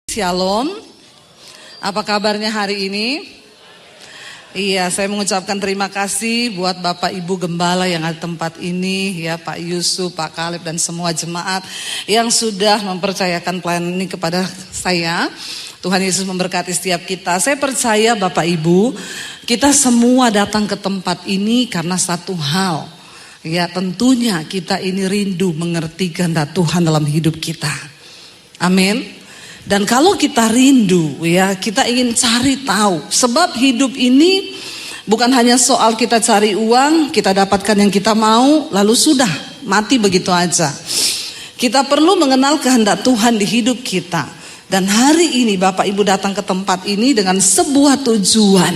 Shalom, apa kabarnya hari ini? Iya, saya mengucapkan terima kasih buat Bapak Ibu Gembala yang ada tempat ini, ya Pak Yusuf, Pak Kaleb dan semua jemaat yang sudah mempercayakan pelayanan ini kepada saya. Tuhan Yesus memberkati setiap kita. Saya percaya Bapak Ibu, kita semua datang ke tempat ini karena satu hal. Ya, tentunya kita ini rindu mengerti kehendak Tuhan dalam hidup kita. Amin. Dan kalau kita rindu, ya kita ingin cari tahu. Sebab hidup ini bukan hanya soal kita cari uang, kita dapatkan yang kita mau, lalu sudah mati begitu aja. Kita perlu mengenal kehendak Tuhan di hidup kita. Dan hari ini Bapak Ibu datang ke tempat ini dengan sebuah tujuan,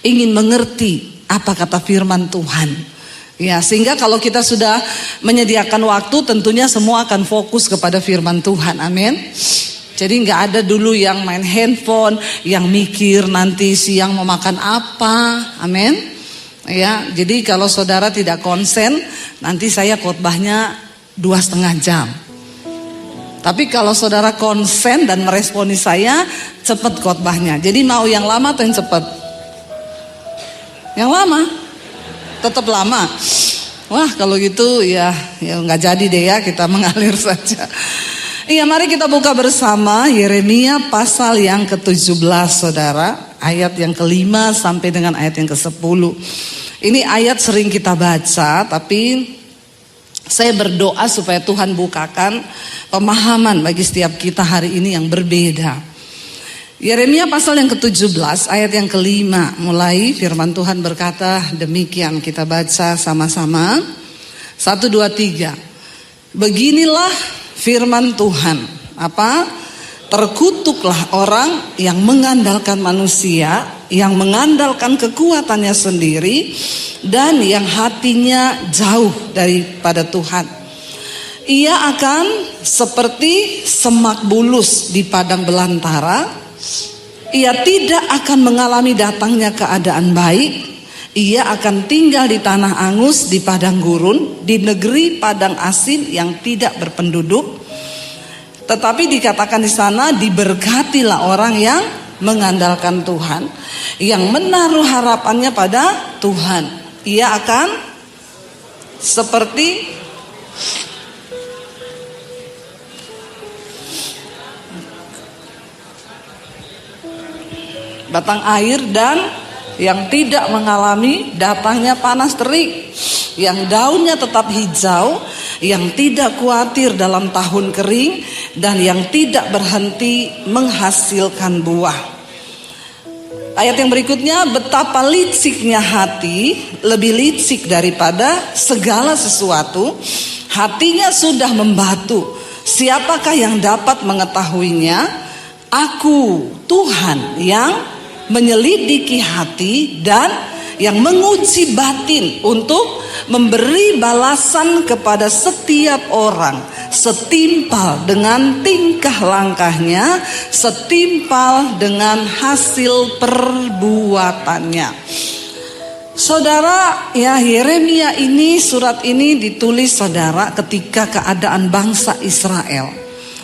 ingin mengerti apa kata firman Tuhan. Ya, sehingga kalau kita sudah menyediakan waktu, tentunya semua akan fokus kepada firman Tuhan. Amin. Jadi nggak ada dulu yang main handphone, yang mikir nanti siang mau makan apa, amin. Ya, jadi kalau saudara tidak konsen, nanti saya khotbahnya 2,5 jam. Tapi kalau saudara konsen dan meresponi saya, cepat khotbahnya. Jadi mau yang lama atau yang cepat? Yang lama, tetap lama. Wah kalau gitu ya nggak jadi deh ya, kita mengalir saja. Iya, mari kita buka bersama Yeremia pasal yang ke-17 saudara, ayat yang ke-5 sampai dengan ayat yang ke-10. Ini ayat sering kita baca, tapi saya berdoa supaya Tuhan bukakan pemahaman bagi setiap kita hari ini yang berbeda. Yeremia pasal yang ke-17 ayat yang ke-5, mulai firman Tuhan berkata demikian, kita baca sama-sama. 1, 2, 3. Beginilah firman Tuhan, apa? Terkutuklah orang yang mengandalkan manusia, yang mengandalkan kekuatannya sendiri, dan yang hatinya jauh daripada Tuhan. Ia akan seperti semak bulus di padang belantara. Ia tidak akan mengalami datangnya keadaan baik. Ia akan tinggal di tanah angus, di padang gurun, di negeri padang asin yang tidak berpenduduk. Tetapi dikatakan di sana, diberkatilah orang yang mengandalkan Tuhan, yang menaruh harapannya pada Tuhan. Ia akan seperti batang air dan yang tidak mengalami datangnya panas terik, yang daunnya tetap hijau, yang tidak khawatir dalam tahun kering, dan yang tidak berhenti menghasilkan buah. Ayat yang berikutnya, betapa liciknya hati, lebih licik daripada segala sesuatu. Hatinya sudah membatu, siapakah yang dapat mengetahuinya? Aku Tuhan yang menyelidiki hati dan yang menguji batin untuk memberi balasan kepada setiap orang setimpal dengan tingkah langkahnya, setimpal dengan hasil perbuatannya. Saudara, ya Yeremia ini, surat ini ditulis saudara ketika keadaan bangsa Israel.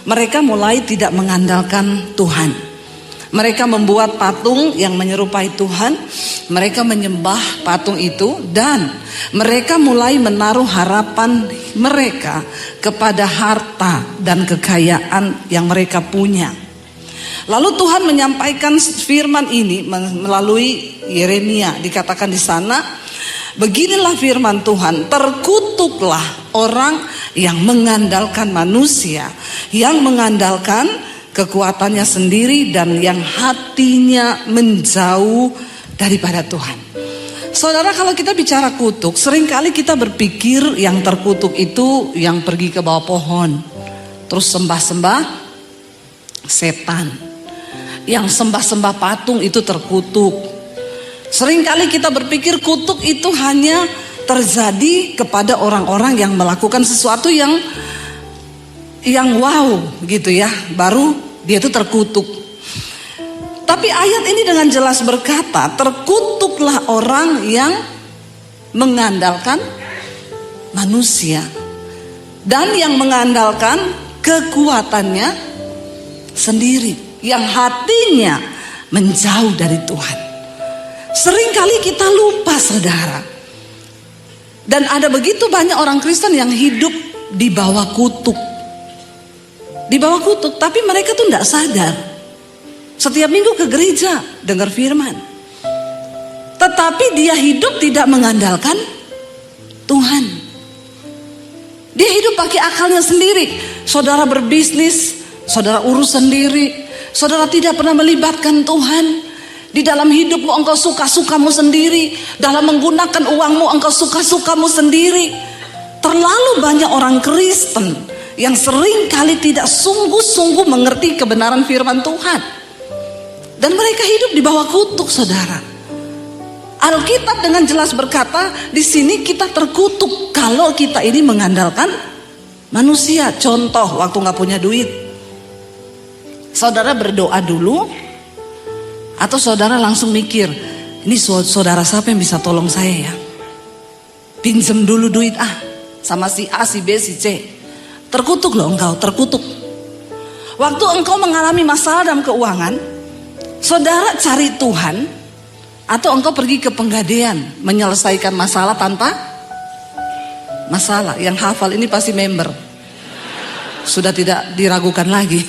Mereka mulai tidak mengandalkan Tuhan. Mereka membuat patung yang menyerupai Tuhan. Mereka menyembah patung itu. Dan mereka mulai menaruh harapan mereka kepada harta dan kekayaan yang mereka punya. Lalu Tuhan menyampaikan firman ini melalui Yeremia. Dikatakan di sana, beginilah firman Tuhan, terkutuklah orang yang mengandalkan manusia, yang mengandalkan kekuatannya sendiri, dan yang hatinya menjauh daripada Tuhan. Saudara, kalau kita bicara kutuk, seringkali kita berpikir yang terkutuk itu yang pergi ke bawah pohon, terus sembah-sembah setan. Yang sembah-sembah patung itu terkutuk. Seringkali kita berpikir kutuk itu hanya terjadi kepada orang-orang yang melakukan sesuatu yang wow gitu ya, baru dia itu terkutuk. Tapi ayat ini dengan jelas berkata, terkutuklah orang yang mengandalkan manusia dan yang mengandalkan kekuatannya sendiri, yang hatinya menjauh dari Tuhan. Seringkali kita lupa, saudara. Dan ada begitu banyak orang Kristen yang hidup di bawah kutuk. Di bawah kutuk, tapi mereka tuh tidak sadar. Setiap minggu ke gereja, dengar firman. Tetapi dia hidup tidak mengandalkan Tuhan. Dia hidup pakai akalnya sendiri. Saudara berbisnis, saudara urus sendiri. Saudara tidak pernah melibatkan Tuhan. Di dalam hidupmu engkau suka-sukamu sendiri. Dalam menggunakan uangmu engkau suka-sukamu sendiri. Terlalu banyak orang Kristen yang sering kali tidak sungguh-sungguh mengerti kebenaran firman Tuhan. Dan mereka hidup di bawah kutuk, saudara. Alkitab dengan jelas berkata, di sini kita terkutuk kalau kita ini mengandalkan manusia. Contoh, waktu gak punya duit, saudara berdoa dulu, atau saudara langsung mikir, ini saudara siapa yang bisa tolong saya ya? Pinjam dulu duit sama si A, si B, si C. Terkutuk loh engkau, terkutuk. Waktu engkau mengalami masalah dalam keuangan, saudara cari Tuhan, atau engkau pergi ke penggadean menyelesaikan masalah tanpa masalah. Yang hafal ini pasti member, sudah tidak diragukan lagi.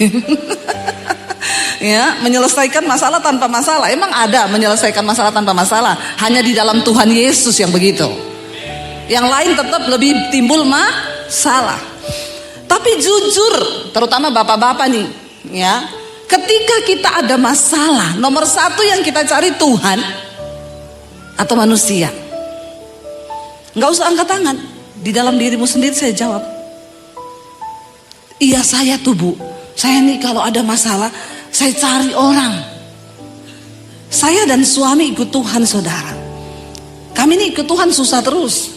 Ya, menyelesaikan masalah tanpa masalah. Emang ada menyelesaikan masalah tanpa masalah? Hanya di dalam Tuhan Yesus yang begitu. Yang lain tetap lebih timbul masalah. Tapi jujur, terutama bapak-bapak nih, ya, ketika kita ada masalah, nomor satu yang kita cari Tuhan atau manusia? Nggak usah angkat tangan, di dalam dirimu sendiri saya jawab. Iya saya tuh Bu, saya nih kalau ada masalah, saya cari orang. Saya dan suami ikut Tuhan, saudara. Kami nih ikut Tuhan susah terus.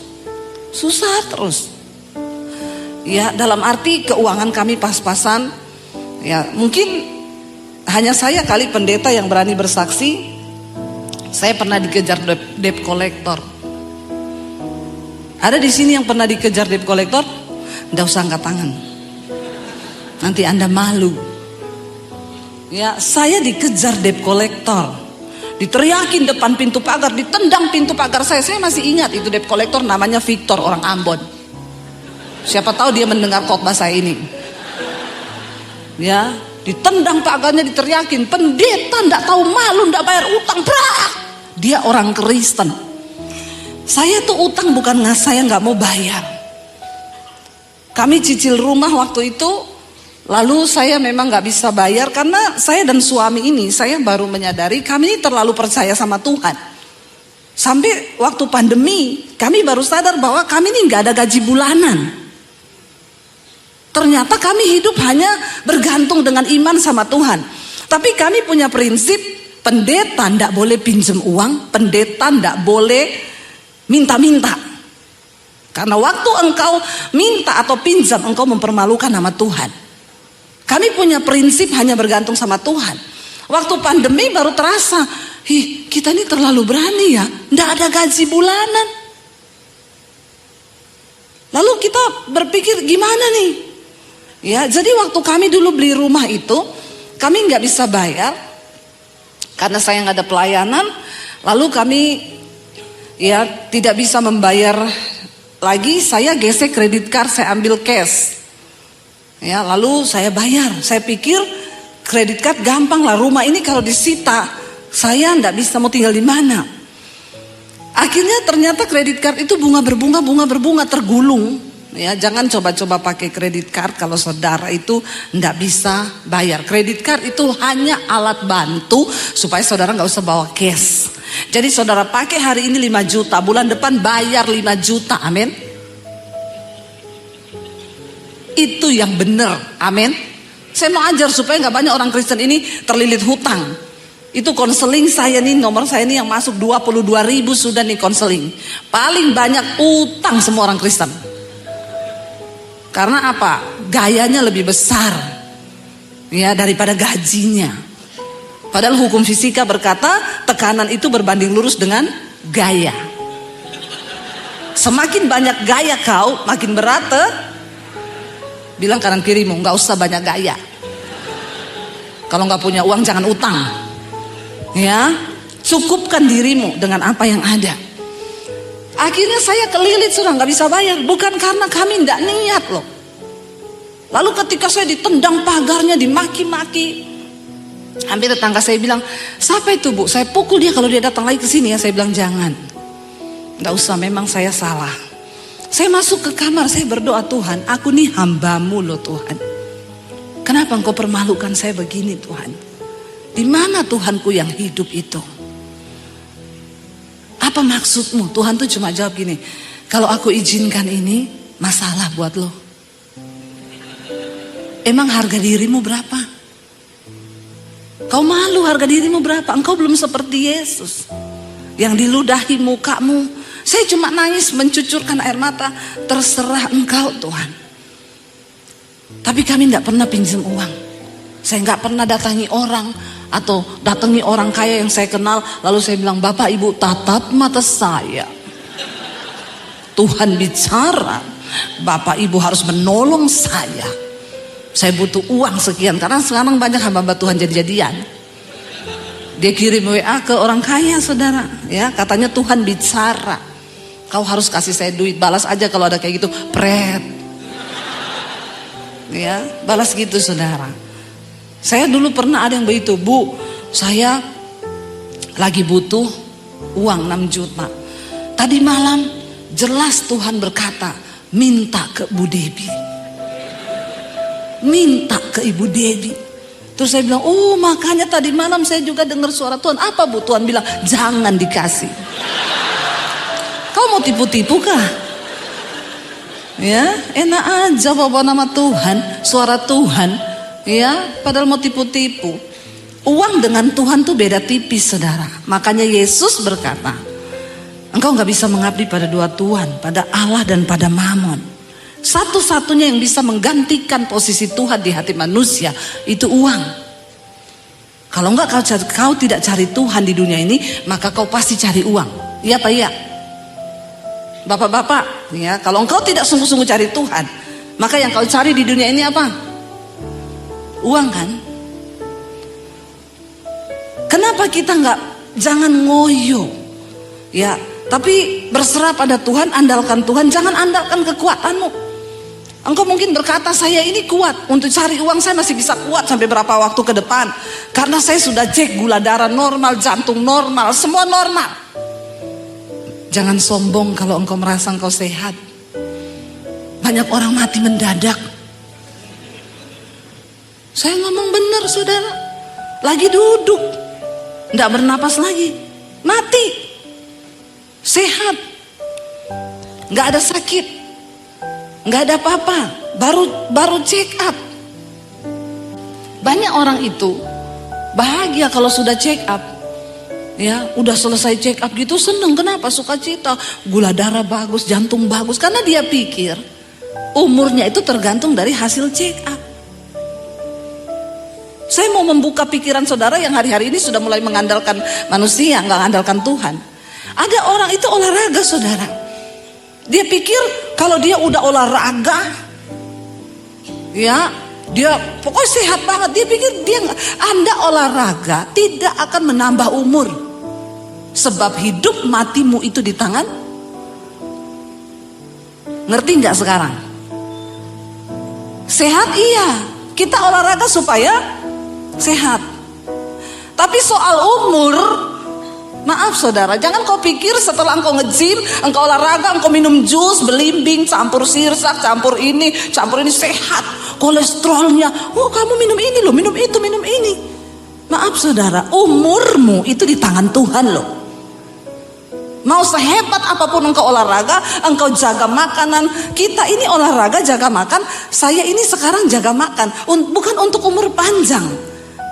Ya, dalam arti keuangan kami pas-pasan. Ya, mungkin hanya saya kali pendeta yang berani bersaksi. Saya pernah dikejar debt collector. Ada di sini yang pernah dikejar debt collector? Nggak usah angkat tangan. Nanti Anda malu. Ya, saya dikejar debt collector. Diteriakin depan pintu pagar, ditendang pintu pagar saya. Saya masih ingat itu debt collector namanya Victor, orang Ambon. Siapa tahu dia mendengar khotbah saya ini. Ya, ditendang pagarnya, diteriakin, pendeta ndak tahu malu, ndak bayar utang, brak. Dia orang Kristen. Saya tuh utang bukan saya nggak mau bayar. Kami cicil rumah waktu itu, lalu saya memang nggak bisa bayar karena saya dan suami ini, saya baru menyadari kami ini terlalu percaya sama Tuhan. Sampai waktu pandemi, kami baru sadar bahwa kami ini nggak ada gaji bulanan. Ternyata kami hidup hanya bergantung dengan iman sama Tuhan. Tapi kami punya prinsip, pendeta ndak boleh pinjam uang, pendeta ndak boleh minta-minta. Karena waktu engkau minta atau pinjam, engkau mempermalukan nama Tuhan. Kami punya prinsip hanya bergantung sama Tuhan. Waktu pandemi baru terasa, kita ini terlalu berani ya, ndak ada gaji bulanan. Lalu kita berpikir gimana nih? Ya, jadi waktu kami dulu beli rumah itu, kami nggak bisa bayar karena saya nggak ada pelayanan. Lalu kami ya tidak bisa membayar lagi. Saya gesek kredit card, saya ambil cash. Ya, lalu saya bayar. Saya pikir kredit card gampang lah. Rumah ini kalau disita, saya nggak bisa mau tinggal di mana. Akhirnya ternyata kredit card itu bunga berbunga tergulung. Ya, jangan coba-coba pakai kredit card kalau saudara itu nggak bisa bayar. Kredit card itu hanya alat bantu supaya saudara nggak usah bawa cash. Jadi saudara pakai hari ini 5 juta, bulan depan bayar 5 juta, amin. Itu yang benar, amin. Saya mau ajar supaya nggak banyak orang Kristen ini terlilit hutang. Itu konseling saya nih, nomor saya nih yang masuk 22.000 sudah nih konseling. Paling banyak utang semua orang Kristen. Karena apa? Gayanya lebih besar ya daripada gajinya. Padahal hukum fisika berkata tekanan itu berbanding lurus dengan gaya. Semakin banyak gaya kau, makin berat Bilang kanan kirimu, nggak usah banyak gaya. Kalau nggak punya uang jangan utang. Ya, cukupkan dirimu dengan apa yang ada. Akhirnya saya kelilit sudah nggak bisa bayar, bukan karena kami nggak niat loh. Lalu ketika saya ditendang pagarnya, dimaki-maki, hampir tetangga saya bilang, siapa itu bu? Saya pukul dia kalau dia datang lagi ke sini ya. Saya bilang jangan, nggak usah, memang saya salah. Saya masuk ke kamar, saya berdoa, Tuhan, aku nih hambamu loh Tuhan. Kenapa engkau permalukan saya begini Tuhan? Di mana Tuhanku yang hidup itu? Apa maksudmu? Tuhan tuh cuma jawab gini, kalau aku izinkan ini, masalah buat lo. Emang harga dirimu berapa? Kau malu harga dirimu berapa? Engkau belum seperti Yesus yang diludahi mukamu. Saya cuma nangis mencucurkan air mata. Terserah engkau Tuhan. Tapi kami tidak pernah pinjam uang. Saya nggak pernah datangi orang atau datangi orang kaya yang saya kenal. Lalu saya bilang, Bapak Ibu tatap mata saya. Tuhan bicara, Bapak Ibu harus menolong saya. Saya butuh uang sekian, karena sekarang banyak hamba-hamba Tuhan jadi-jadian. Dia kirim WA ke orang kaya saudara, ya katanya Tuhan bicara, kau harus kasih saya duit, balas aja kalau ada kayak gitu, pret. Ya, balas gitu saudara. Saya dulu pernah ada yang begitu, Bu, saya lagi butuh uang 6 juta. Tadi malam jelas Tuhan berkata, minta ke Bu Debbie. Minta ke Ibu Debbie. Terus saya bilang, oh makanya tadi malam saya juga dengar suara Tuhan. Apa Bu? Tuhan bilang, jangan dikasih. Kau mau tipu-tipu kah? Ya, enak aja bawa nama Tuhan, suara Tuhan. Ya, padahal mau tipu-tipu. Uang dengan Tuhan tuh beda tipis saudara. Makanya Yesus berkata, engkau gak bisa mengabdi pada dua Tuhan, pada Allah dan pada Mamon. Satu-satunya yang bisa menggantikan posisi Tuhan di hati manusia itu uang. Kalau enggak kau tidak cari Tuhan di dunia ini, maka kau pasti cari uang. Iya Pak, iya. Bapak-bapak, ya, kalau engkau tidak sungguh-sungguh cari Tuhan, maka yang kau cari di dunia ini apa? Uang kan? Kenapa kita jangan ngoyo, ya, tapi berserah pada Tuhan, andalkan Tuhan, jangan andalkan kekuatanmu. Engkau mungkin berkata, saya ini kuat, untuk cari uang saya masih bisa kuat sampai berapa waktu ke depan. Karena saya sudah cek gula darah normal, jantung normal, semua normal. Jangan sombong kalau engkau merasa engkau sehat. Banyak orang mati mendadak. Saya ngomong benar saudara. Lagi duduk, tidak bernapas lagi, mati. Sehat, nggak ada sakit, nggak ada apa-apa, baru check up. Banyak orang itu bahagia kalau sudah check up, ya udah selesai check up gitu seneng. Kenapa? Sukacita, gula darah bagus, jantung bagus, karena dia pikir umurnya itu tergantung dari hasil check up. Saya mau membuka pikiran saudara yang hari-hari ini sudah mulai mengandalkan manusia, nggak mengandalkan Tuhan. Ada orang itu olahraga saudara. Dia pikir kalau dia udah olahraga, ya dia pokoknya sehat banget. Dia pikir Anda olahraga tidak akan menambah umur. Sebab hidup matimu itu di tangan. Ngerti nggak sekarang? Sehat iya. Kita olahraga supaya sehat. Tapi soal umur, maaf saudara, jangan kau pikir setelah engkau nge-gym, engkau olahraga, engkau minum jus, belimbing, campur sirsak, campur ini sehat. Kolesterolnya, oh kamu minum ini loh, minum itu, minum ini. Maaf saudara, umurmu itu di tangan Tuhan loh. Mau sehebat apapun engkau olahraga, engkau jaga makanan. Kita ini olahraga jaga makan, saya ini sekarang jaga makan, bukan untuk umur panjang,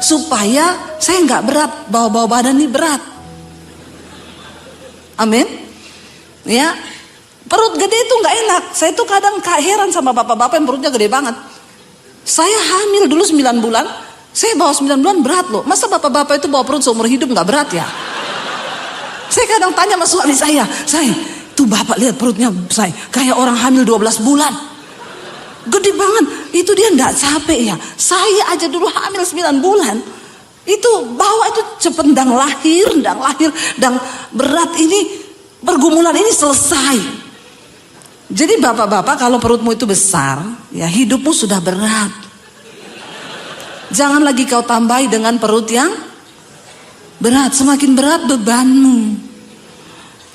supaya saya nggak berat, bawa badan ini berat. Amin. Ya, perut gede itu nggak enak. Saya tuh kadang heran sama bapak-bapak yang perutnya gede banget. Saya hamil dulu 9 bulan, saya bawa 9 bulan berat loh. Masa bapak-bapak itu bawa perut seumur hidup nggak berat ya? Saya kadang tanya sama suami saya, tuh bapak lihat perutnya saya kayak orang hamil 12 bulan. Gede banget. Itu dia enggak capek ya. Saya aja dulu hamil 9 bulan. Itu bawa itu cependang lahir, dan berat ini, pergumulan ini selesai. Jadi bapak-bapak, kalau perutmu itu besar, ya hidupmu sudah berat. Jangan lagi kau tambahi dengan perut yang berat. Semakin berat bebanmu.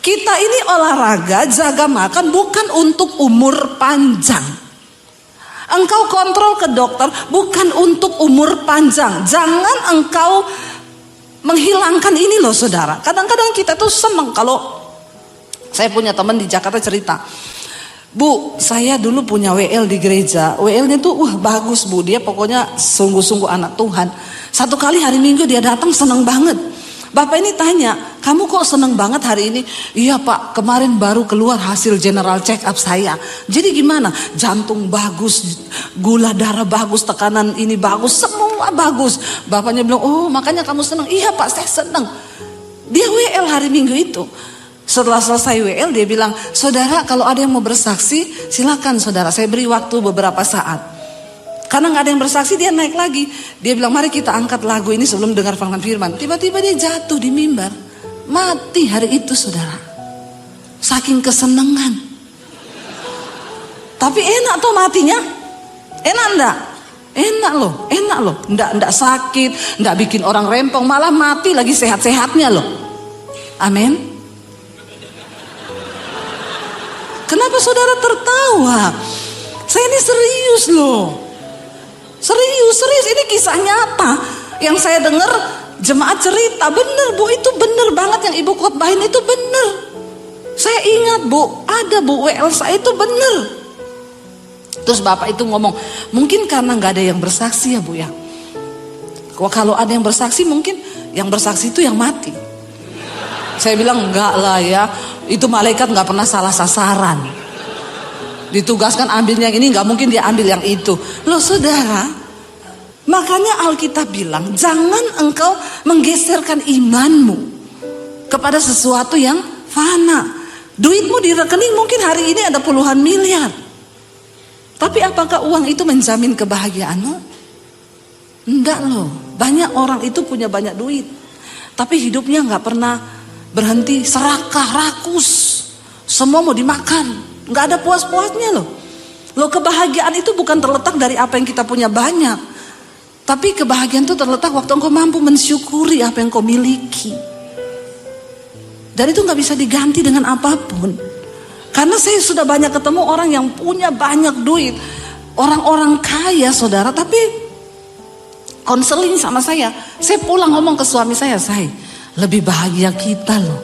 Kita ini olahraga, jaga makan bukan untuk umur panjang. Engkau kontrol ke dokter bukan untuk umur panjang. Jangan engkau menghilangkan ini loh saudara. Kadang-kadang kita tuh seneng kalau saya punya teman di Jakarta cerita, Bu, saya dulu punya WL di gereja. WL-nya tuh bagus Bu, dia pokoknya sungguh-sungguh anak Tuhan. Satu kali hari Minggu dia datang seneng banget. Bapak ini tanya, kamu kok seneng banget hari ini? Iya Pak, kemarin baru keluar hasil general check up saya. Jadi gimana? Jantung bagus, gula darah bagus, tekanan ini bagus, semua bagus. Bapaknya bilang, oh makanya kamu seneng. Iya Pak, saya seneng. Dia WL hari Minggu itu. Setelah selesai WL dia bilang, saudara kalau ada yang mau bersaksi silakan saudara, saya beri waktu beberapa saat. Karena gak ada yang bersaksi dia naik lagi. Dia bilang mari kita angkat lagu ini sebelum dengar firman. Tiba-tiba dia jatuh di mimbar. Mati hari itu saudara. Saking kesenangan. Tapi enak tuh matinya. Enak enggak? Enak loh. Enggak sakit, enggak bikin orang rempong, malah mati lagi sehat-sehatnya loh. Amin. Kenapa saudara tertawa? Saya ini serius loh. Serius ini kisah nyata. Yang saya dengar jemaat cerita, bener Bu, itu bener banget yang ibu khotbahin itu bener. Saya ingat Bu, ada Bu WL saya itu bener. Terus bapak itu ngomong, mungkin karena gak ada yang bersaksi ya Bu ya. Kalau ada yang bersaksi mungkin yang bersaksi itu yang mati. Saya bilang enggak lah ya, itu malaikat gak pernah salah sasaran. Ditugaskan ambil yang ini, gak mungkin dia ambil yang itu. Loh saudara, makanya Alkitab bilang jangan engkau menggeserkan imanmu kepada sesuatu yang fana. Duitmu di rekening mungkin hari ini ada puluhan miliar, tapi apakah uang itu menjamin kebahagiaanmu? Enggak loh. Banyak orang itu punya banyak duit, tapi hidupnya gak pernah berhenti, serakah, rakus, semua mau dimakan. Nggak ada puas-puasnya loh. Kebahagiaan itu bukan terletak dari apa yang kita punya banyak, tapi kebahagiaan itu terletak waktu engkau mampu mensyukuri apa yang kau miliki. Dan itu nggak bisa diganti dengan apapun. Karena saya sudah banyak ketemu orang yang punya banyak duit, orang-orang kaya saudara, tapi konseling sama saya. Saya pulang ngomong ke suami saya lebih bahagia kita loh.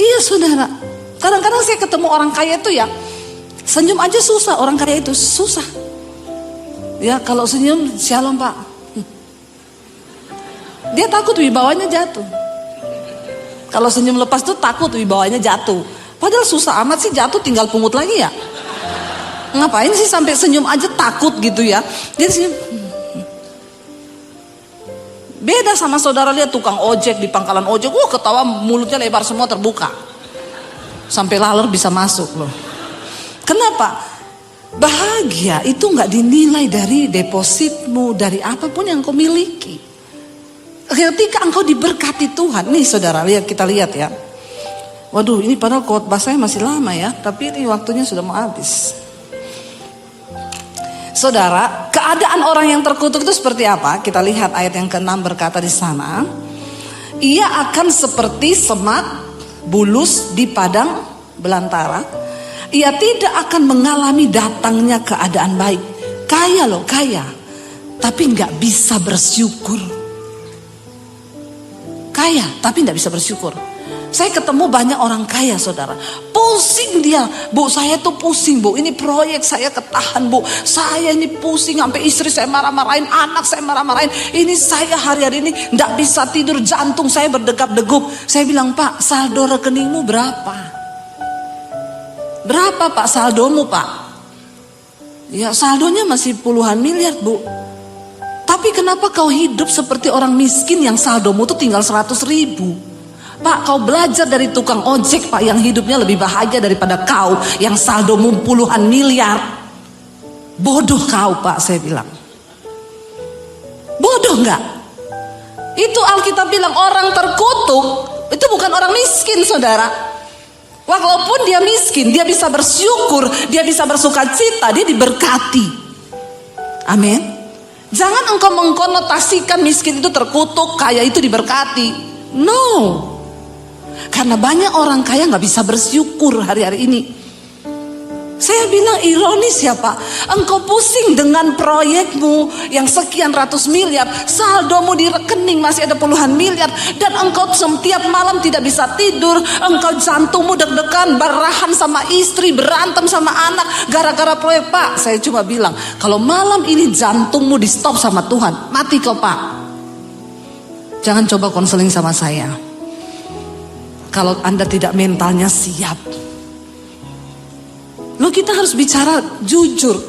Iya saudara. Kadang-kadang saya ketemu orang kaya itu ya, senyum aja susah, orang kaya itu susah. Ya kalau senyum, shalom Pak. Dia takut wibawanya jatuh. Kalau senyum lepas tuh takut wibawanya jatuh. Padahal susah amat sih jatuh, tinggal pungut lagi ya. Ngapain sih sampai senyum aja takut gitu ya. Dia senyum. Beda sama saudara lihat tukang ojek di pangkalan ojek, ketawa mulutnya lebar semua terbuka. Sampai laler bisa masuk loh. Kenapa? Bahagia itu nggak dinilai dari depositmu, dari apapun yang kau miliki. Ketika engkau diberkati Tuhan, nih saudara kita lihat ya. Waduh, ini padahal khotbah saya masih lama ya, tapi ini waktunya sudah mau habis. Saudara, keadaan orang yang terkutuk itu seperti apa? Kita lihat ayat yang ke-6 berkata di sana, ia akan seperti semak bulus di padang belantara. Ia tidak akan mengalami datangnya keadaan baik. Kaya loh, kaya, tapi nggak bisa bersyukur. Kaya tapi nggak bisa bersyukur. Saya ketemu banyak orang kaya saudara, pusing dia, Bu saya tuh pusing Bu, ini proyek saya ketahan Bu, saya ini pusing sampai istri saya marah-marahin, anak saya marah-marahin, ini saya hari-hari ini nggak bisa tidur, jantung saya berdegap-degup. Saya bilang Pak, saldo rekeningmu berapa? Berapa Pak saldomu Pak? Ya saldonya masih puluhan miliar Bu. Tapi kenapa kau hidup seperti orang miskin yang saldomu tuh tinggal 100.000? Pak, kau belajar dari tukang ojek Pak yang hidupnya lebih bahagia daripada kau yang saldomu puluhan miliar. Bodoh kau Pak, saya bilang. Bodoh enggak? Itu Alkitab bilang orang terkutuk itu bukan orang miskin, saudara. Walaupun dia miskin, dia bisa bersyukur, dia bisa bersuka cita, dia diberkati. Amin. Jangan engkau mengkonotasikan miskin itu terkutuk, kaya itu diberkati. No. Karena banyak orang kaya gak bisa bersyukur hari-hari ini. Saya bilang ironis ya Pak, engkau pusing dengan proyekmu yang sekian ratus miliar, saldomu di rekening masih ada puluhan miliar, dan engkau setiap malam tidak bisa tidur, engkau jantungmu deg-degan, barahan sama istri, berantem sama anak gara-gara proyek. Pak, saya cuma bilang, kalau malam ini jantungmu di stop sama Tuhan, mati kau Pak. Jangan coba konseling sama saya kalau Anda tidak mentalnya siap. Loh, kita harus bicara jujur.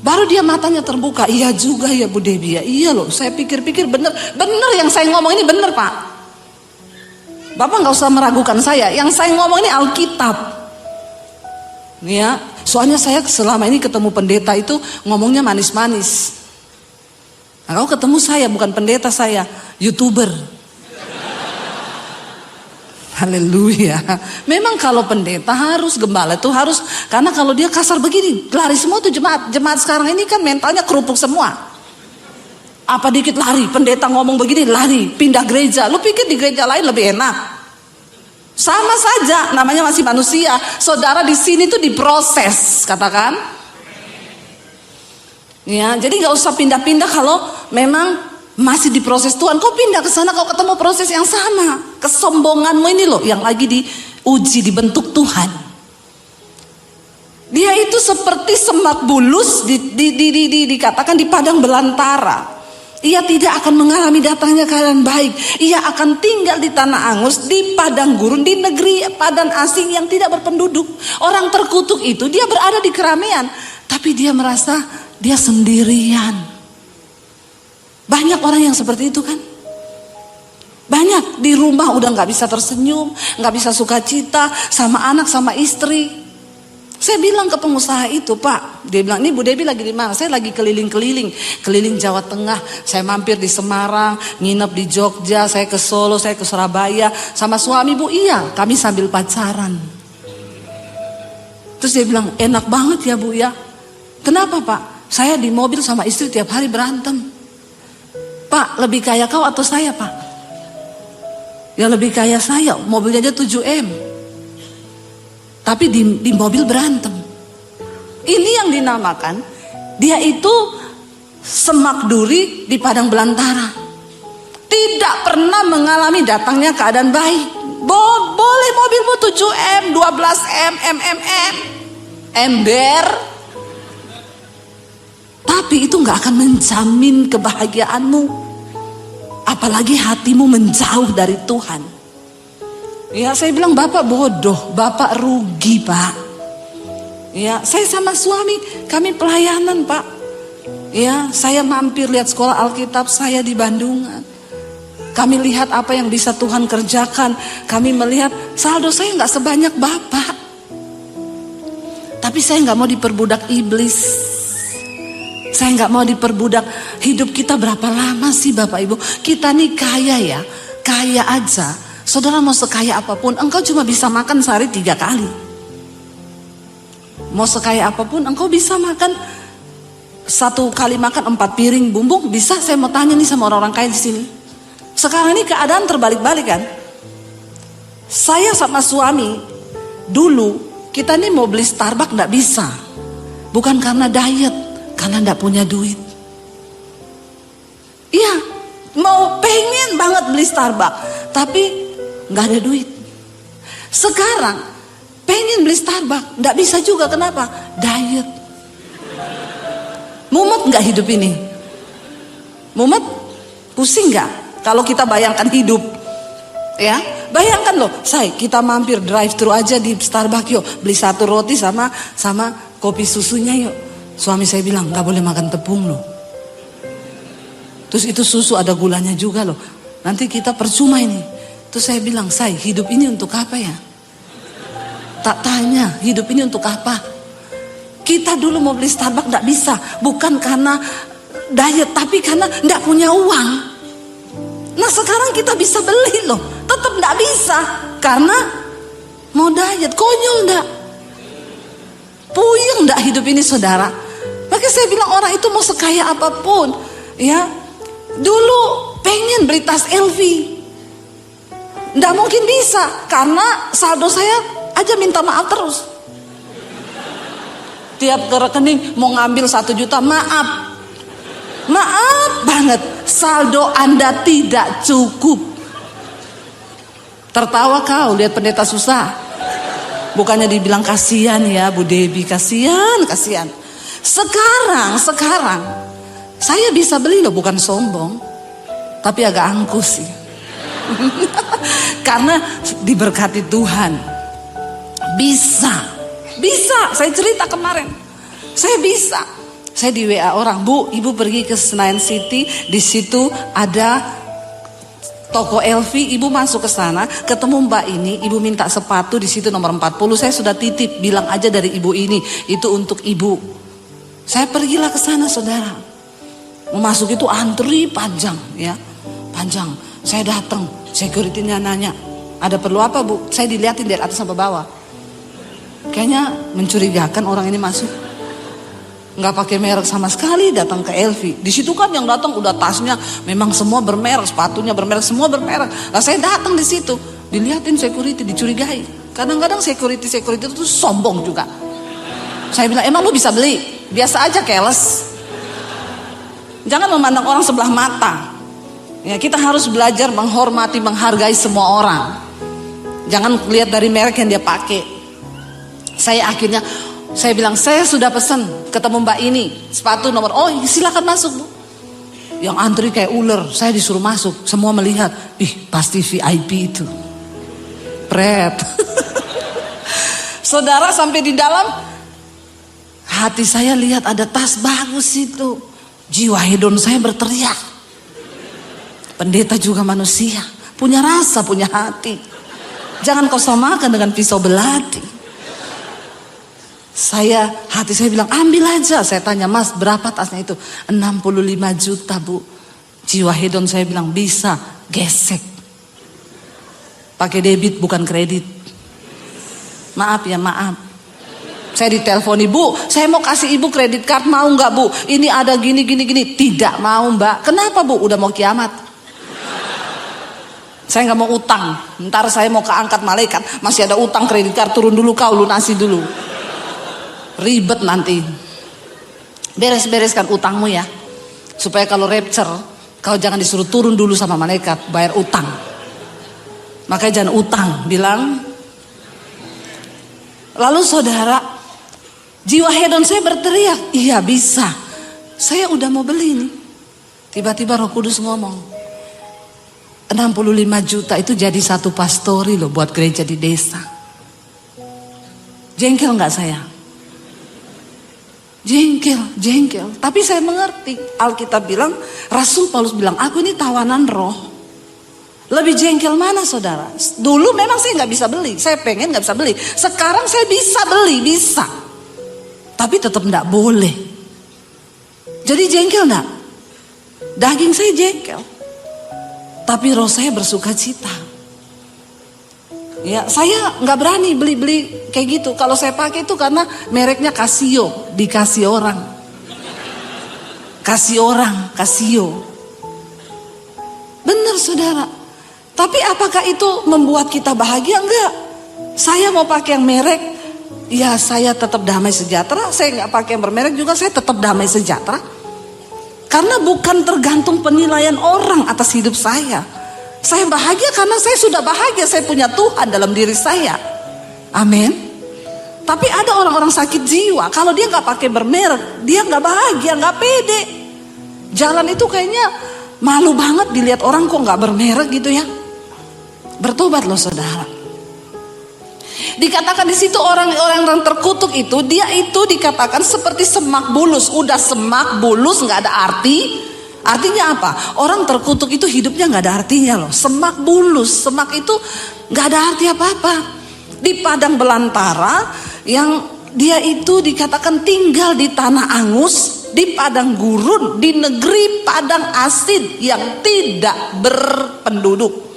Baru dia matanya terbuka. Iya juga ya Bu Debbie ya. Iya loh, saya pikir-pikir bener yang saya ngomong ini bener Pak. Bapak gak usah meragukan saya. Yang saya ngomong ini Alkitab. Ya, soalnya saya selama ini ketemu pendeta itu ngomongnya manis-manis. Nah, kau ketemu saya bukan pendeta, saya YouTuber. Haleluya. Memang kalau pendeta harus, gembala itu harus, karena kalau dia kasar begini, lari semua tuh jemaat. Jemaat sekarang ini kan mentalnya kerupuk semua. Apa dikit lari, pendeta ngomong begini lari, pindah gereja. Lu pikir di gereja lain lebih enak? Sama saja, namanya masih manusia. Saudara di sini tuh diproses, katakan. Ya, jadi nggak usah pindah-pindah kalau memang masih diproses Tuhan. Kau pindah ke sana, kau ketemu proses yang sama. Kesombonganmu ini loh yang lagi diuji, dibentuk Tuhan. Dia itu seperti semak bulus dikatakan di padang belantara. Ia tidak akan mengalami datangnya keadaan baik. Ia akan tinggal di tanah angus, di padang gurun, di negeri padan asing yang tidak berpenduduk. Orang terkutuk itu dia berada di keramaian, tapi dia merasa dia sendirian. Banyak orang yang seperti itu kan. Banyak di rumah udah gak bisa tersenyum, gak bisa sukacita sama anak, sama istri. Saya bilang ke pengusaha itu, Pak, dia bilang, ini Bu Debbie lagi di mana? Saya lagi keliling Jawa Tengah. Saya mampir di Semarang, nginep di Jogja, saya ke Solo, saya ke Surabaya sama suami Bu. Iya, kami sambil pacaran. Terus dia bilang, enak banget ya Bu ya. Kenapa Pak? Saya di mobil sama istri tiap hari berantem. Pak, lebih kaya kau atau saya Pak? Ya lebih kaya saya, mobilnya aja 7M. Tapi di mobil berantem. Ini yang dinamakan, dia itu semak duri di padang belantara. Tidak pernah mengalami datangnya keadaan baik. Boleh mobilmu 7M, 12M, MMM, ember. Tapi itu gak akan menjamin kebahagiaanmu. Apalagi hatimu menjauh dari Tuhan. Ya, saya bilang Bapak bodoh, Bapak rugi Pak. Ya, saya sama suami, kami pelayanan Pak. Ya, saya mampir lihat sekolah Alkitab saya di Bandungan. Kami lihat apa yang bisa Tuhan kerjakan. Kami melihat saldo saya gak sebanyak Bapak. Tapi saya gak mau diperbudak iblis. Saya nggak mau diperbudak. Hidup kita berapa lama sih Bapak Ibu? Kita nih kaya ya, kaya aja. Saudara mau sekaya apapun, engkau cuma bisa makan sehari 3 kali. Mau sekaya apapun, engkau bisa makan 1 kali makan 4 piring bumbu. Bisa? Saya mau tanya nih sama orang-orang kaya di sini. Sekarang ini keadaan terbalik-balik kan? Saya sama suami dulu kita nih mau beli Starbucks nggak bisa, bukan karena diet. Karena enggak punya duit. Iya, mau pengen banget beli Starbucks, tapi enggak ada duit. Sekarang pengen beli Starbucks, enggak bisa juga. Kenapa? Diet. Mumet enggak hidup ini? Mumet? Pusing enggak? Kalau kita bayangkan hidup. Ya, bayangkan loh, kita mampir drive thru aja di Starbucks yuk, beli 1 roti sama kopi susunya yuk. Suami saya bilang gak boleh makan tepung loh. Terus itu susu ada gulanya juga loh. Nanti kita percuma ini. Terus saya bilang, hidup ini untuk apa ya? Tak tanya, hidup ini untuk apa? Kita dulu mau beli Starbucks nggak bisa, bukan karena diet, tapi karena nggak punya uang. Nah sekarang kita bisa beli loh, tetap nggak bisa karena mau diet. Konyol nggak? Puyeng nggak hidup ini saudara? Makanya saya bilang orang itu mau sekaya apapun, ya. Dulu pengen beli tas LV, nggak mungkin bisa karena saldo saya aja minta maaf terus. Tiap ke rekening mau ngambil 1 juta, maaf banget, saldo Anda tidak cukup. Tertawa kau lihat pendeta susah. Bukannya dibilang kasihan ya Bu Debi, kasihan. Sekarang saya bisa beli loh, bukan sombong, tapi agak angkuh sih. Karena diberkati Tuhan. Bisa. Saya cerita kemarin, saya bisa. Saya di WA orang, Bu, Ibu pergi ke Senayan City, di situ ada toko LV, Ibu masuk ke sana, ketemu Mbak ini, Ibu minta sepatu di situ nomor 40, saya sudah titip, bilang aja dari Ibu ini, itu untuk Ibu. Saya pergilah ke sana saudara. Mau masuk itu antri panjang ya, panjang. Saya datang, security-nya nanya, ada perlu apa Bu? Saya dilihatin dari atas sampai bawah. Kayaknya mencurigakan orang ini masuk. Nggak pakai merek sama sekali, datang ke LV. Di situ kan yang datang udah tasnya memang semua bermerek, sepatunya bermerek, semua bermerek. Lah saya datang di situ, dilihatin security, dicurigai. Kadang-kadang security itu sombong juga. Saya bilang, emang lu bisa beli? Biasa aja, keles. Jangan memandang orang sebelah mata. Ya, kita harus belajar menghormati, menghargai semua orang. Jangan lihat dari merek yang dia pakai. Saya bilang, saya sudah pesan, ketemu Mbak ini, sepatu nomor, oh silakan masuk Bu. Yang antri kayak ular, saya disuruh masuk, semua melihat, pasti VIP itu. Pret. Saudara sampai di dalam, hati saya lihat ada tas bagus itu. Jiwa hedon saya berteriak. Pendeta juga manusia, punya rasa, punya hati. Jangan kau samakan dengan pisau belati. Hati saya bilang, ambil aja. Saya tanya, Mas berapa tasnya itu? 65 juta Bu. Jiwa hedon saya bilang, bisa, gesek. Pakai debit bukan kredit. Maaf ya, maaf. Saya diteleponi, Bu, saya mau kasih Ibu kredit card, mau nggak Bu? Ini ada gini. Tidak mau Mbak. Kenapa Bu? Udah mau kiamat. Saya nggak mau utang. Ntar saya mau keangkat malaikat, masih ada utang kredit card, turun dulu kau, lunasi dulu. Ribet nanti. Beres-bereskan utangmu ya, supaya kalau rapture kau jangan disuruh turun dulu sama malaikat, bayar utang. Makanya jangan utang, bilang. Lalu saudara, jiwa hedon saya berteriak, iya bisa, saya udah mau beli nih. Tiba-tiba Roh Kudus ngomong, 65 juta itu jadi satu pastori loh buat gereja di desa. Jengkel gak saya? Jengkel. Tapi saya mengerti. Alkitab bilang, Rasul Paulus bilang, aku ini tawanan roh. Lebih jengkel mana saudara? Dulu memang saya nggak bisa beli. Saya pengen nggak bisa beli. Sekarang saya bisa beli, bisa. Tapi tetap nggak boleh. Jadi jengkel nggak? Daging saya jengkel. Tapi roh saya bersuka cita. Ya, saya nggak berani beli kayak gitu. Kalau saya pakai itu karena mereknya Casio, dikasih orang. Casio. Benar saudara. Tapi apakah itu membuat kita bahagia? Enggak. Saya mau pakai yang merek, ya saya tetap damai sejahtera. Saya nggak pakai yang bermerek juga, saya tetap damai sejahtera. Karena bukan tergantung penilaian orang atas hidup saya. Saya bahagia karena saya sudah bahagia, saya punya Tuhan dalam diri saya. Amin. Tapi ada orang-orang sakit jiwa, kalau dia nggak pakai bermerek, dia nggak bahagia, nggak pede. Jalan itu kayaknya malu banget dilihat orang kok nggak bermerek gitu ya. Bertobat loh saudara. Dikatakan di situ orang-orang yang terkutuk itu, dia itu dikatakan seperti semak bulus. Udah semak bulus nggak ada arti. Artinya apa? Orang terkutuk itu hidupnya nggak ada artinya loh. Semak bulus, semak itu nggak ada arti apa-apa. Di padang belantara yang dia itu dikatakan tinggal di tanah angus, di padang gurun, di negeri padang asin yang tidak berpenduduk.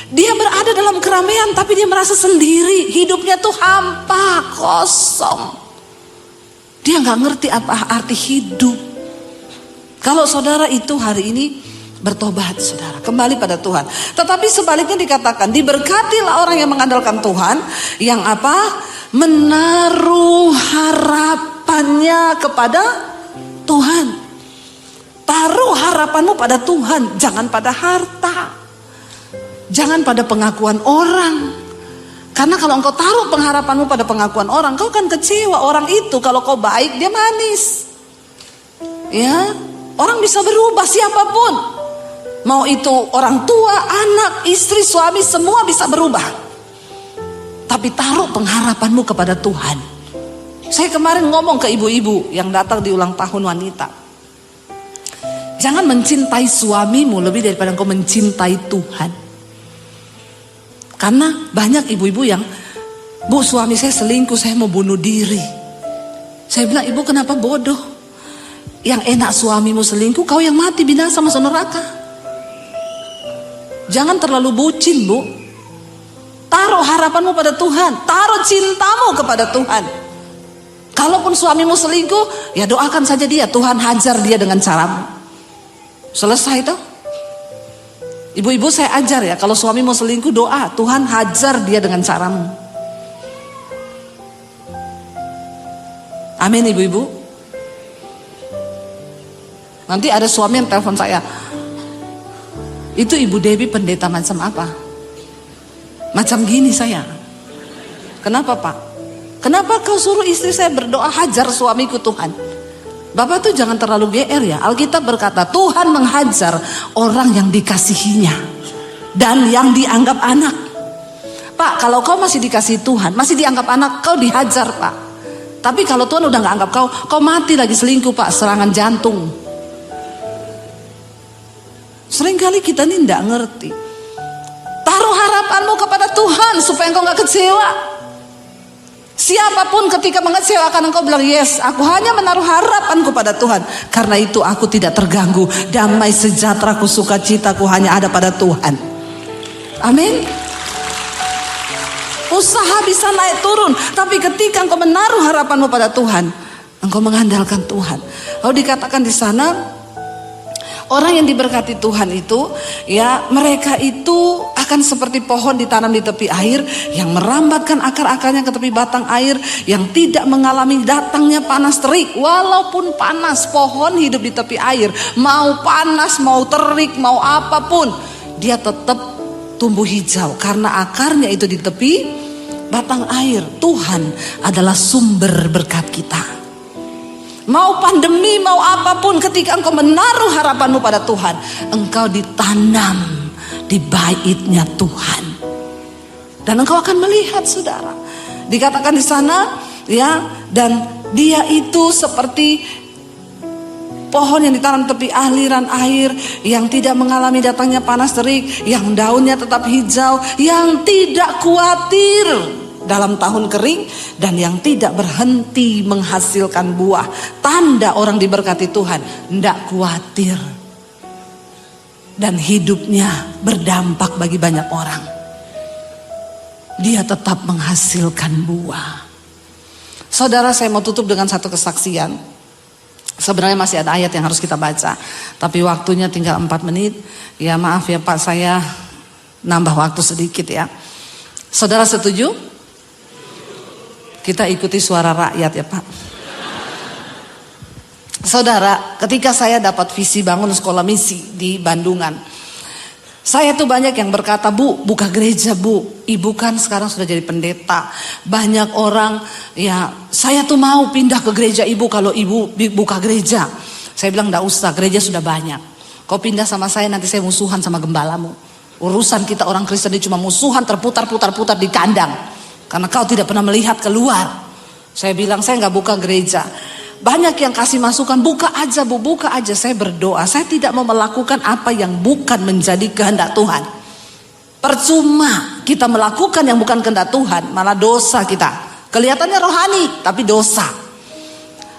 Dia berada dalam keramaian tapi dia merasa sendiri, hidupnya tuh hampa, kosong. Dia gak ngerti apa arti hidup. Kalau saudara itu hari ini bertobat, saudara, kembali pada Tuhan. Tetapi sebaliknya dikatakan, diberkatilah orang yang mengandalkan Tuhan, yang apa? Menaruh harapannya kepada Tuhan. Taruh harapanmu pada Tuhan, jangan pada harta, jangan pada pengakuan orang. Karena kalau engkau taruh pengharapanmu pada pengakuan orang, kau akan kecewa. Orang itu kalau kau baik, dia manis. Ya, orang bisa berubah, siapapun. Mau itu orang tua, anak, istri, suami, semua bisa berubah. Tapi taruh pengharapanmu kepada Tuhan. Saya kemarin ngomong ke ibu-ibu yang datang di ulang tahun wanita. Jangan mencintai suamimu lebih daripada engkau mencintai Tuhan. Karena banyak ibu-ibu yang, Bu, suami saya selingkuh, saya mau bunuh diri. Saya bilang, ibu kenapa bodoh? Yang enak suamimu selingkuh, kau yang mati binasa masuk neraka. Jangan terlalu bucin, Bu. Taruh harapanmu pada Tuhan, taruh cintamu kepada Tuhan. Kalaupun suamimu selingkuh, ya doakan saja dia, Tuhan hajar dia dengan caramu. Selesai toh. Ibu-ibu saya ajar ya, kalau suamimu selingkuh doa, Tuhan hajar dia dengan caramu. Amin ibu-ibu. Nanti ada suami yang telepon saya, itu Ibu Debbie pendeta macam apa? Macam gini saya. Kenapa Pak? Kenapa kau suruh istri saya berdoa hajar suamiku Tuhan? Bapak tuh jangan terlalu GR ya. Alkitab berkata Tuhan menghajar orang yang dikasihinya dan yang dianggap anak. Pak, kalau kau masih dikasihi Tuhan, masih dianggap anak, kau dihajar Pak. Tapi kalau Tuhan udah gak anggap kau mati lagi selingkuh Pak, serangan jantung. Seringkali kita ini tidak ngerti. Taruh harapanmu kepada Tuhan supaya engkau gak kecewa. Siapapun ketika mengecewakan engkau bilang, yes, aku hanya menaruh harapanku pada Tuhan. Karena itu aku tidak terganggu. Damai sejahteraku, sukacitaku hanya ada pada Tuhan. Amin. Usaha bisa naik turun, tapi ketika engkau menaruh harapanmu pada Tuhan, engkau mengandalkan Tuhan. Lalu dikatakan di sana, orang yang diberkati Tuhan itu, ya mereka itu akan seperti pohon ditanam di tepi air, yang merambatkan akar-akarnya ke tepi batang air, yang tidak mengalami datangnya panas terik. Walaupun panas, pohon hidup di tepi air, mau panas, mau terik, mau apapun, dia tetap tumbuh hijau karena akarnya itu di tepi batang air. Tuhan adalah sumber berkat kita. Mau pandemi, mau apapun, ketika engkau menaruh harapanmu pada Tuhan, engkau ditanam di baitnya Tuhan. Dan engkau akan melihat, saudara. Dikatakan di sana, ya, dan dia itu seperti pohon yang ditanam tepi aliran air, yang tidak mengalami datangnya panas terik, yang daunnya tetap hijau, yang tidak khawatir dalam tahun kering, dan yang tidak berhenti menghasilkan buah. Tanda orang diberkati Tuhan, tidak khawatir, dan hidupnya berdampak bagi banyak orang. Dia tetap menghasilkan buah. Saudara, saya mau tutup dengan satu kesaksian. Sebenarnya masih ada ayat yang harus kita baca, tapi waktunya tinggal 4 menit. Ya maaf ya Pak, saya nambah waktu sedikit ya. Saudara setuju? Kita ikuti suara rakyat ya Pak. Saudara, ketika saya dapat visi bangun sekolah misi di Bandungan, saya tuh banyak yang berkata, Bu, buka gereja Bu. Ibu kan sekarang sudah jadi pendeta. Banyak orang, ya saya tuh mau pindah ke gereja Ibu kalau Ibu buka gereja. Saya bilang, enggak usah, gereja sudah banyak. Kau pindah sama saya, nanti saya musuhan sama gembalamu. Urusan kita orang Kristen ini cuma musuhan, terputar-putar di kandang. Karena kau tidak pernah melihat keluar. Saya bilang, saya gak buka gereja. Banyak yang kasih masukan, buka aja Bu, buka aja. Saya berdoa, saya tidak mau melakukan apa yang bukan menjadi kehendak Tuhan. Percuma kita melakukan yang bukan kehendak Tuhan, malah dosa kita. Kelihatannya rohani, tapi dosa.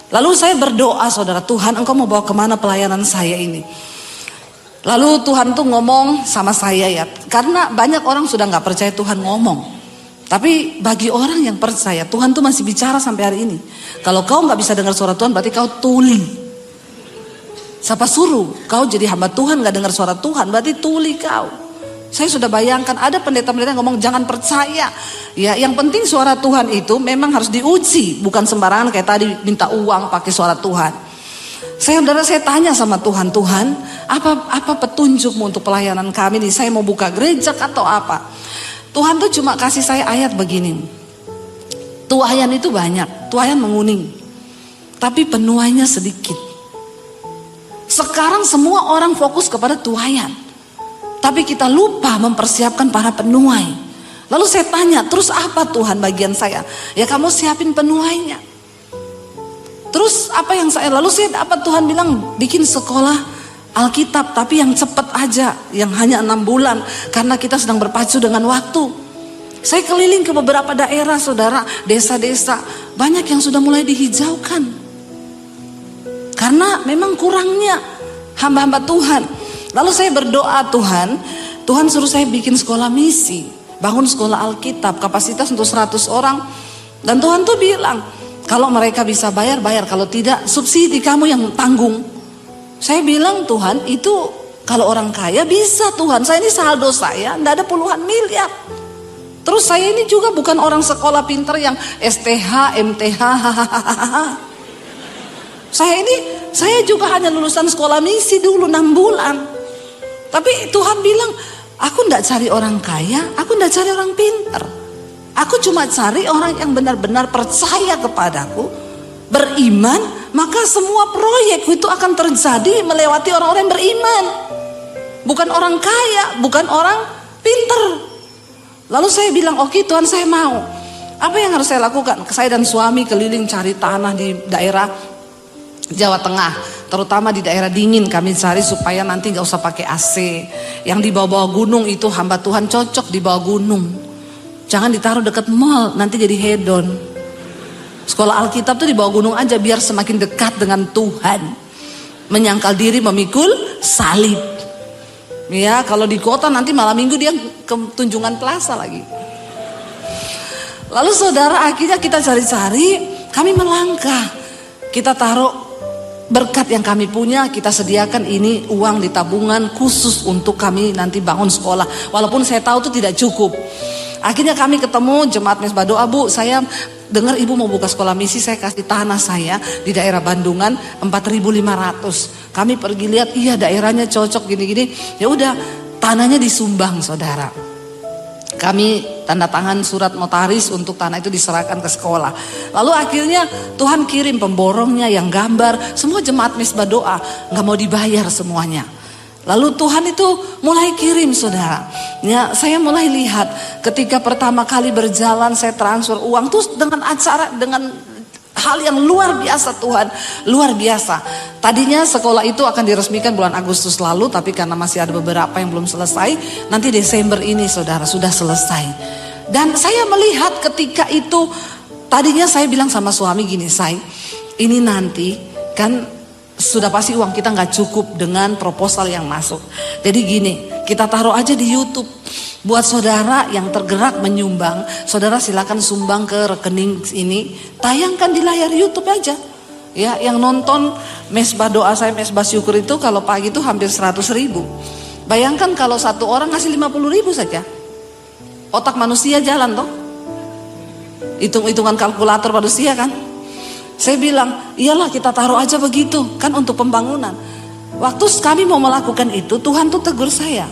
Lalu saya berdoa, saudara, Tuhan engkau mau bawa kemana pelayanan saya ini? Lalu Tuhan tuh ngomong sama saya ya, karena banyak orang sudah gak percaya Tuhan ngomong. Tapi bagi orang yang percaya, Tuhan tuh masih bicara sampai hari ini. Kalau kau gak bisa dengar suara Tuhan, berarti kau tuli. Siapa suruh kau jadi hamba Tuhan gak dengar suara Tuhan, berarti tuli kau. Saya sudah bayangkan ada pendeta-pendeta yang ngomong jangan percaya. Ya, yang penting suara Tuhan itu memang harus diuji, bukan sembarangan kayak tadi minta uang pakai suara Tuhan. Saudara, saya tanya sama Tuhan, Tuhan, apa petunjukmu untuk pelayanan kami nih? Saya mau buka gereja atau apa? Tuhan tuh cuma kasih saya ayat begini. Tuayan itu banyak, tuayan menguning, tapi penuainya sedikit. Sekarang semua orang fokus kepada tuayan, tapi kita lupa mempersiapkan para penuai. Lalu saya tanya, terus apa Tuhan bagian saya? Ya kamu siapin penuainya. Terus apa yang lalu saya dapat Tuhan bilang bikin sekolah Alkitab, tapi yang cepat aja, yang hanya 6 bulan, karena kita sedang berpacu dengan waktu. Saya keliling ke beberapa daerah, saudara, desa-desa, banyak yang sudah mulai dihijaukan. Karena memang kurangnya hamba-hamba Tuhan. Lalu saya berdoa, Tuhan suruh saya bikin sekolah misi, bangun sekolah Alkitab, kapasitas untuk 100 orang. Dan Tuhan tuh bilang, kalau mereka bisa bayar, kalau tidak subsidi kamu yang tanggung. Saya bilang, Tuhan itu kalau orang kaya bisa Tuhan. Saya ini saldo saya enggak ada puluhan miliar. Terus saya ini juga bukan orang sekolah pinter yang STH, MTH. Saya juga hanya lulusan sekolah misi dulu 6 bulan. Tapi Tuhan bilang, aku enggak cari orang kaya, aku enggak cari orang pinter. Aku cuma cari orang yang benar-benar percaya kepadaku, beriman, maka semua proyek itu akan terjadi melewati orang-orang yang beriman. Bukan orang kaya, bukan orang pinter. Lalu saya bilang, oke Tuhan, saya mau. Apa yang harus saya lakukan? Saya dan suami keliling cari tanah di daerah Jawa Tengah, terutama di daerah dingin kami cari supaya nanti gak usah pakai AC. Yang di bawah-bawah gunung itu hamba Tuhan cocok di bawah gunung. Jangan ditaruh dekat mall, nanti jadi hedon. Sekolah Alkitab tuh di bawah gunung aja biar semakin dekat dengan Tuhan. Menyangkal diri memikul salib. Ya, kalau di kota nanti malam minggu dia ke Tunjungan Plaza lagi. Lalu saudara, akhirnya kita cari-cari, kami melangkah. Kita taruh berkat yang kami punya, kita sediakan ini uang di tabungan khusus untuk kami nanti bangun sekolah. Walaupun saya tahu itu tidak cukup. Akhirnya kami ketemu jemaat Mesbah Doa, Bu, saya dengar ibu mau buka sekolah misi, saya kasih tanah saya di daerah Bandungan 4.500. Kami pergi lihat, iya daerahnya cocok gini-gini. Ya udah, tanahnya disumbang, saudara. Kami tanda tangan surat notaris untuk tanah itu diserahkan ke sekolah. Lalu akhirnya Tuhan kirim pemborongnya yang gambar, semua jemaat Mesbah Doa, nggak mau dibayar semuanya. Lalu Tuhan itu mulai kirim, saudara. Ya, saya mulai lihat ketika pertama kali berjalan saya transfer uang tuh dengan acara, dengan hal yang luar biasa Tuhan, luar biasa. Tadinya sekolah itu akan diresmikan bulan Agustus lalu, tapi karena masih ada beberapa yang belum selesai, nanti Desember ini saudara sudah selesai. Dan saya melihat ketika itu, tadinya saya bilang sama suami gini, ini nanti kan sudah pasti uang kita nggak cukup dengan proposal yang masuk. Jadi gini, kita taruh aja di YouTube. Buat saudara yang tergerak menyumbang, saudara silakan sumbang ke rekening ini, tayangkan di layar YouTube aja. Ya, yang nonton Mesbah Doa saya, Mesbah Syukur itu kalau pagi itu hampir 100.000. Bayangkan kalau satu orang ngasih 50.000 saja. Otak manusia jalan toh. Hitung-hitungan kalkulator manusia kan. Saya bilang, iyalah kita taruh aja begitu, kan untuk pembangunan. Waktu kami mau melakukan itu, Tuhan tuh tegur saya.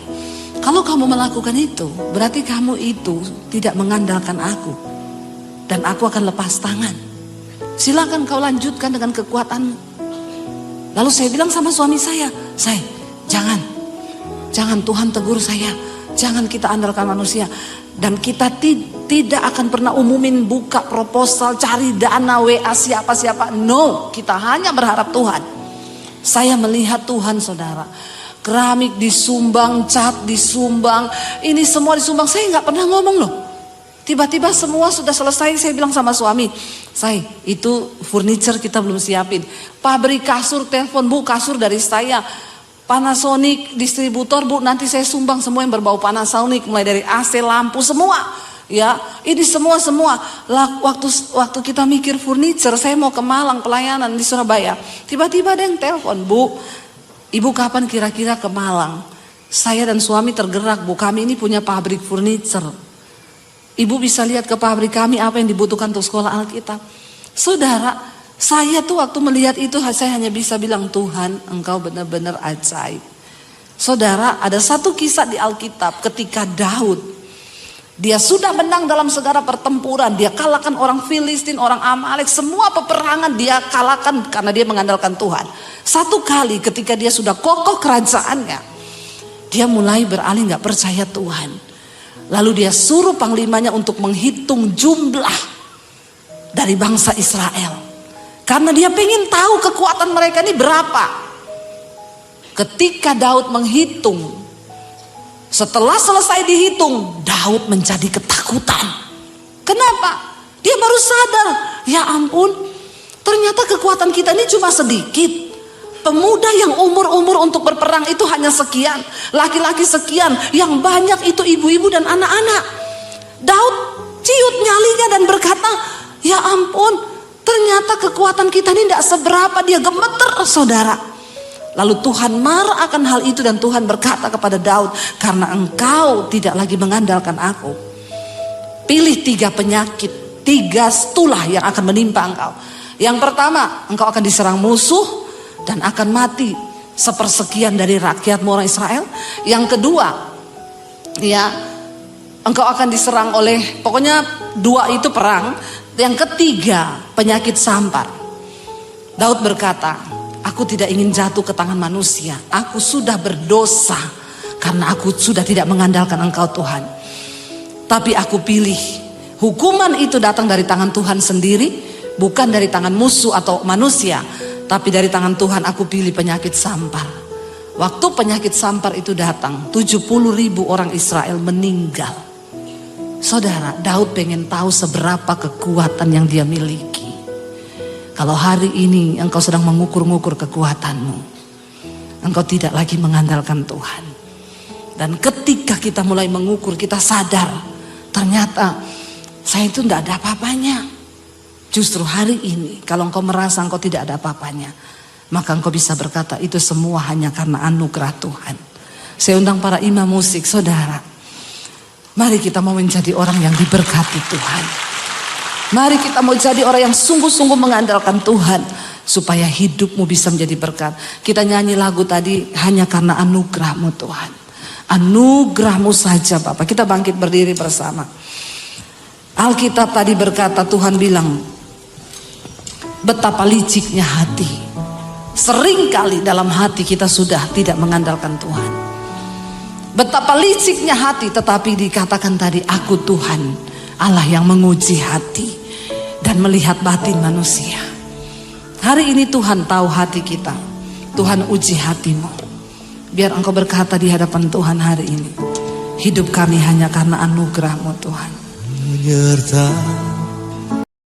Kalau kamu melakukan itu, berarti kamu itu tidak mengandalkan aku. Dan aku akan lepas tangan. Silakan kau lanjutkan dengan kekuatanmu. Lalu saya bilang sama suami saya, jangan Tuhan tegur saya. Jangan kita andalkan manusia. Dan kita tidak akan pernah umumin buka proposal, cari dana, WA siapa-siapa. No, kita hanya berharap Tuhan. Saya melihat Tuhan, saudara. Keramik disumbang, cat disumbang, ini semua disumbang. Saya nggak pernah ngomong loh. Tiba-tiba semua sudah selesai, saya bilang sama suami, "Say, itu furniture kita belum siapin. Pabrik kasur telepon, Bu, kasur dari saya. Panasonic distributor, Bu, nanti saya sumbang semua yang berbau Panasonic, mulai dari AC, lampu, semua. Ya, ini semua. Lah, waktu kita mikir furniture, saya mau ke Malang pelayanan di Surabaya. Tiba-tiba ada yang telepon, "Bu, Ibu kapan kira-kira ke Malang?" Saya dan suami tergerak, "Bu, kami ini punya pabrik furniture. Ibu bisa lihat ke pabrik kami apa yang dibutuhkan untuk sekolah Alkitab." Saudara, saya tuh waktu melihat itu saya hanya bisa bilang, "Tuhan, Engkau benar-benar ajaib." Saudara, ada satu kisah di Alkitab ketika Daud, dia sudah menang dalam segala pertempuran, dia kalahkan orang Filistin, orang Amalek, semua peperangan dia kalahkan karena dia mengandalkan Tuhan. Satu kali ketika dia sudah kokoh kerajaannya, dia mulai beralih gak percaya Tuhan. Lalu dia suruh panglimanya untuk menghitung jumlah dari bangsa Israel. Karena dia pengen tahu kekuatan mereka ini berapa. Ketika Daud menghitung, setelah selesai dihitung, Daud menjadi ketakutan. Kenapa? Dia baru sadar, ya ampun, ternyata kekuatan kita ini cuma sedikit. Pemuda yang umur-umur untuk berperang itu hanya sekian, laki-laki sekian, yang banyak itu ibu-ibu dan anak-anak. Daud ciut nyalinya dan berkata, "Ya ampun, ternyata kekuatan kita ini tidak seberapa." Dia gemeter, saudara. Lalu Tuhan marah akan hal itu dan Tuhan berkata kepada Daud, "Karena engkau tidak lagi mengandalkan aku, pilih 3 penyakit, 3 tulah yang akan menimpa engkau. Yang pertama, engkau akan diserang musuh dan akan mati sepersekian dari rakyatmu orang Israel. Yang kedua, ya, engkau akan diserang oleh, pokoknya 2 itu perang. Yang ketiga, penyakit sampar." Daud berkata, "Aku tidak ingin jatuh ke tangan manusia. Aku sudah berdosa karena aku sudah tidak mengandalkan engkau Tuhan. Tapi aku pilih hukuman itu datang dari tangan Tuhan sendiri, bukan dari tangan musuh atau manusia. Tapi dari tangan Tuhan aku pilih penyakit sampar." Waktu penyakit sampar itu datang, 70.000 orang Israel meninggal. Saudara, Daud pengen tahu seberapa kekuatan yang dia miliki. Kalau hari ini engkau sedang mengukur-ngukur kekuatanmu, engkau tidak lagi mengandalkan Tuhan. Dan ketika kita mulai mengukur, kita sadar, ternyata saya itu tidak ada apa-apanya. Justru hari ini, kalau engkau merasa engkau tidak ada apa-apanya, maka engkau bisa berkata, itu semua hanya karena anugerah Tuhan. Saya undang para imam musik, saudara. Mari kita mau menjadi orang yang diberkati Tuhan. Mari kita mau jadi orang yang sungguh-sungguh mengandalkan Tuhan, supaya hidupmu bisa menjadi berkat. Kita nyanyi lagu tadi, hanya karena anugerah-Mu Tuhan. Anugerah-Mu saja Bapak. Kita bangkit berdiri bersama. Alkitab tadi berkata, Tuhan bilang, betapa liciknya hati. Seringkali dalam hati kita sudah tidak mengandalkan Tuhan. Betapa liciknya hati, tetapi dikatakan tadi, aku Tuhan, Allah yang menguji hati dan melihat batin manusia. Hari ini Tuhan tahu hati kita. Tuhan uji hatimu. Biar engkau berkata di hadapan Tuhan hari ini, hidup kami hanya karena anugerah-Mu Tuhan. Menyertai